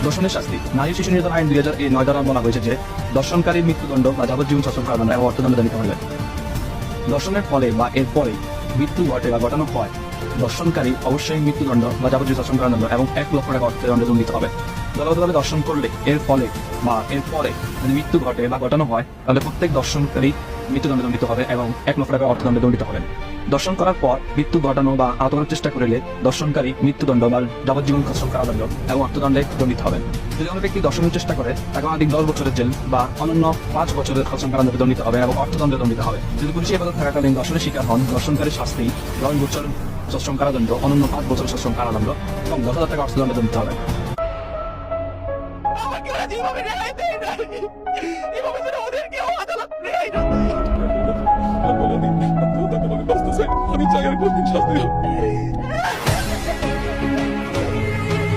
ধর্ষণের শাস্তি। নারী শিশু নির্যাতন আইন 2009 দ্বারা বলা হয়েছে যে ধর্ষণকারীর মৃত্যুদণ্ড বা যাবজ্জীবন সশ্রম কারাদণ্ড এবং অর্থদণ্ড দিতে হবে। ধর্ষণের ফলে বা এর পরে মৃত্যু ঘটে বা ঘটানো হয়, ধর্ষণকারী অবশ্যই মৃত্যুদণ্ড বা যাবজ্জীবন সশ্রম কারাদণ্ড এবং 1 লক্ষ টাকা অর্থদণ্ড দণ্ডিত হবে। দলগতভাবে ধর্ষণ করলে এর ফলে বা এর পরে যদি মৃত্যু ঘটে বা ঘটানো হয়, তাহলে প্রত্যেক ধর্ষণকারী মৃত্যুদণ্ডে দণ্ডিত হবে এবং 1 লক্ষ টাকা অর্থদণ্ডে দণ্ডিত হবেন। দর্শন করার পর মৃত্যু ঘটানো বা আহত করার চেষ্টা করলে দর্শনকারী মৃত্যুদণ্ড বা যাবজ্জীবন সশ্রম কারাদণ্ড এবং অর্থদণ্ডে দণ্ডিত হবেন। যদি কোনো ব্যক্তি দর্শনের চেষ্টা করে, তাকে অধিক 10 বছরের জেল বা অন্যান্য 5 বছরের সশ্রম কারাদণ্ডে দণ্ডিত হবে এবং অর্থদণ্ডে দণ্ডিত হবে। যদি পুলিশি হেফাজত থাকাকালীন দর্শনের শিকার হন, দর্শনকারীর শাস্তি 10 বছর সশ্রম কারাদণ্ড, অন্যান্য 5 বছর সশ্রম কারাদণ্ড এবং 10,000 টাকা অর্থদণ্ডে দণ্ডিত হবে। আমি চাই আর কোনদিন শাস্তি